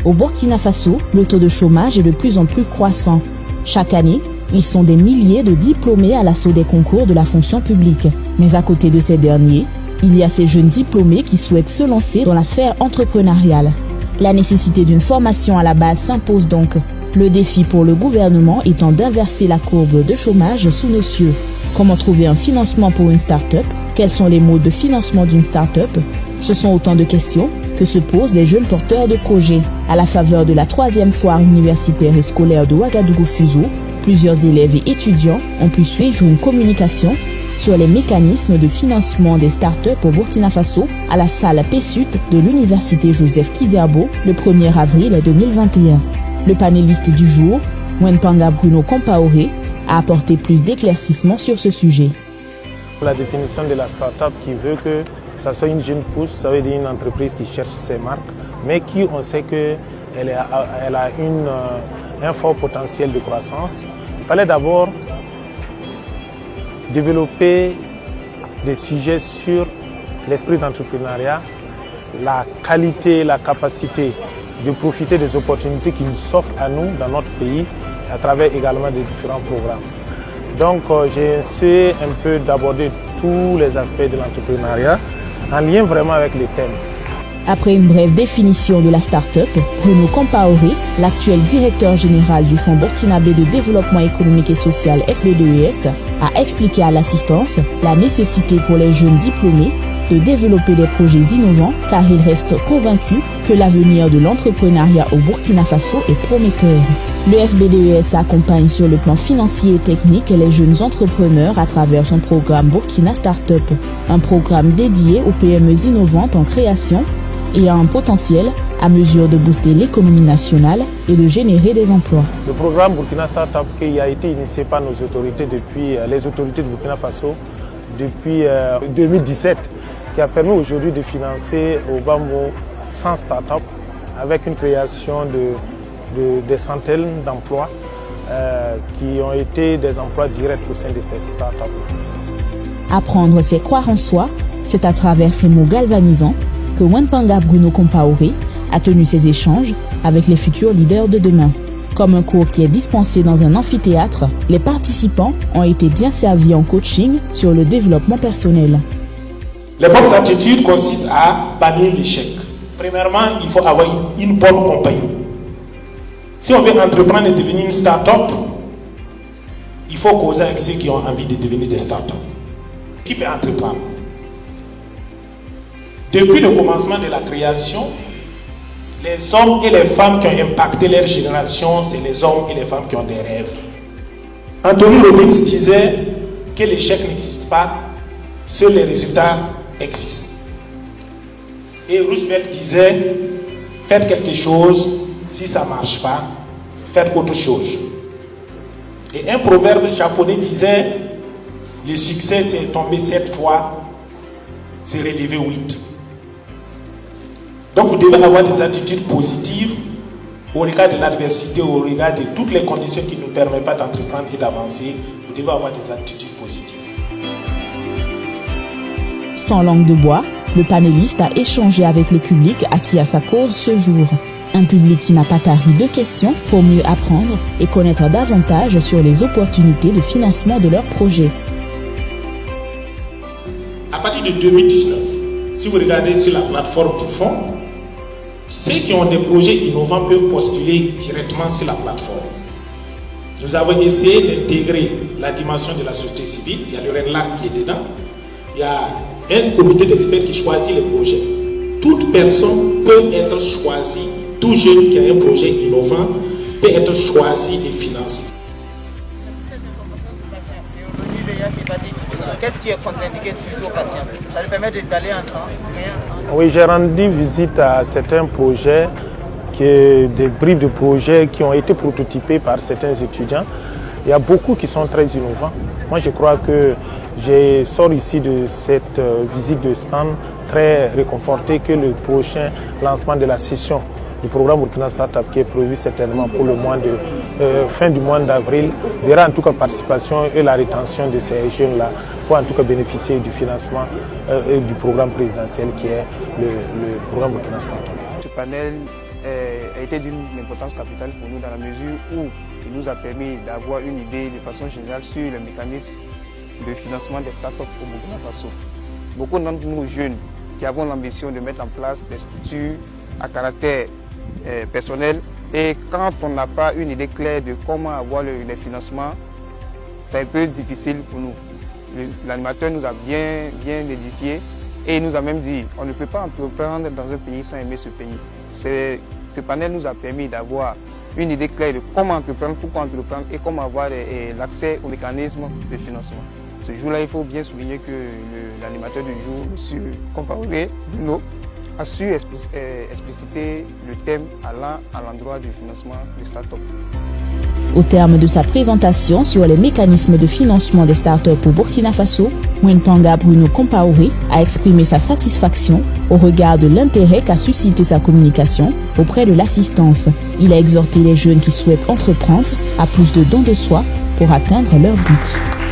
Au Burkina Faso, le taux de chômage est de plus en plus croissant. Chaque année, ils sont des milliers de diplômés à l'assaut des concours de la fonction publique. Mais à côté de ces derniers, il y a ces jeunes diplômés qui souhaitent se lancer dans la sphère entrepreneuriale. La nécessité d'une formation à la base s'impose donc. Le défi pour le gouvernement étant d'inverser la courbe de chômage sous nos cieux. Comment trouver un financement pour une start-up? Quels sont les modes de financement d'une start-up? Ce sont autant de questions que se posent les jeunes porteurs de projets. À la faveur de la 3e foire universitaire et scolaire de Ouagadougou-Fuso, plusieurs élèves et étudiants ont pu suivre une communication sur les mécanismes de financement des start-up au Burkina Faso à la salle PSUT de l'université Joseph Kizerbo le 1er avril 2021. Le panéliste du jour, Mwenpanga Bruno Compaoré, a apporté plus d'éclaircissements sur ce sujet. La définition de la start-up qui veut que ça soit une jeune pousse, ça veut dire une entreprise qui cherche ses marques, mais qui on sait qu'elle a un fort potentiel de croissance. Il fallait d'abord développer des sujets sur l'esprit d'entrepreneuriat, la qualité, la capacité de profiter des opportunités qui nous s'offrent à nous dans notre pays, à travers également des différents programmes. Donc j'ai essayé un peu d'aborder tous les aspects de l'entrepreneuriat en lien vraiment avec les thèmes. Après une brève définition de la start-up, Bruno Compaoré, l'actuel directeur général du Fonds burkinabé de développement économique et social FBDES, a expliqué à l'assistance la nécessité pour les jeunes diplômés de développer des projets innovants car il reste convaincu que l'avenir de l'entrepreneuriat au Burkina Faso est prometteur. Le FBDES accompagne sur le plan financier et technique les jeunes entrepreneurs à travers son programme Burkina Startup, un programme dédié aux PME innovantes en création et a un potentiel à mesure de booster l'économie nationale et de générer des emplois. Le programme Burkina Startup qui a été initié par nos autorités les autorités de Burkina Faso depuis 2017, qui a permis aujourd'hui de financer au bas mot 100 startups avec une création des centaines d'emplois qui ont été des emplois directs au sein de ces startups. Apprendre, c'est croire en soi. C'est à travers ces mots galvanisants que Mwenpanga Bruno Compaoré a tenu ses échanges avec les futurs leaders de demain. Comme un cours qui est dispensé dans un amphithéâtre, les participants ont été bien servis en coaching sur le développement personnel. Les bonnes attitudes consistent à bannir l'échec. Premièrement, il faut avoir une bonne compagnie. Si on veut entreprendre et devenir une start-up, il faut causer avec ceux qui ont envie de devenir des start-up. Qui peut entreprendre? Depuis le commencement de la création, les hommes et les femmes qui ont impacté leur génération, c'est les hommes et les femmes qui ont des rêves. Anthony Robbins disait que l'échec n'existe pas, seuls les résultats existent. Et Roosevelt disait, faites quelque chose, si ça ne marche pas, faites autre chose. Et un proverbe japonais disait, le succès c'est tomber 7 fois, c'est relever 8. Donc vous devez avoir des attitudes positives au regard de l'adversité, au regard de toutes les conditions qui ne nous permettent pas d'entreprendre et d'avancer. Vous devez avoir des attitudes positives. Sans langue de bois, le panéliste a échangé avec le public acquis à sa cause ce jour. Un public qui n'a pas tari de questions pour mieux apprendre et connaître davantage sur les opportunités de financement de leurs projets. À partir de 2019, si vous regardez sur la plateforme du fonds, ceux qui ont des projets innovants peuvent postuler directement sur la plateforme. Nous avons essayé d'intégrer la dimension de la société civile. Il y a le RENLAC qui est dedans. Il y a un comité d'experts qui choisit les projets. Toute personne peut être choisie, tout jeune qui a un projet innovant peut être choisi et financé. Qu'est-ce qui est contre-indiqué surtout aux patients? Ça lui permet d'aller en temps. Oui, j'ai rendu visite à certains projets, des bribes de projets qui ont été prototypés par certains étudiants. Il y a beaucoup qui sont très innovants. Moi, je crois que je sors ici de cette visite de stand très réconforté que le prochain lancement de la session du programme Burkina Startup qui est prévu certainement pour le mois fin du mois d'avril verra en tout cas participation et la rétention de ces jeunes-là pour en tout cas bénéficier du financement et du programme présidentiel qui est le programme Burkina Startup. Ce panel a été d'une importance capitale pour nous dans la mesure où il nous a permis d'avoir une idée de façon générale sur le mécanisme de financement des startups au Burkina Faso. Beaucoup d'entre nous jeunes qui avons l'ambition de mettre en place des structures à caractère personnel, et quand on n'a pas une idée claire de comment avoir les financements, c'est un peu difficile pour nous. L'animateur nous a bien édifié et il nous a même dit on ne peut pas entreprendre dans un pays sans aimer ce pays. Ce panel nous a permis d'avoir une idée claire de comment entreprendre, pourquoi entreprendre et comment avoir l'accès aux mécanismes de financement. Ce jour-là, il faut bien souligner que l'animateur du jour, M. Compaoré Bruno, a su expliciter le thème allant à l'endroit du financement des startups. Au terme de sa présentation sur les mécanismes de financement des startups au Burkina Faso, Mwentanga Bruno Compaoré a exprimé sa satisfaction au regard de l'intérêt qu'a suscité sa communication auprès de l'assistance. Il a exhorté les jeunes qui souhaitent entreprendre à plus de dons de soi pour atteindre leur but.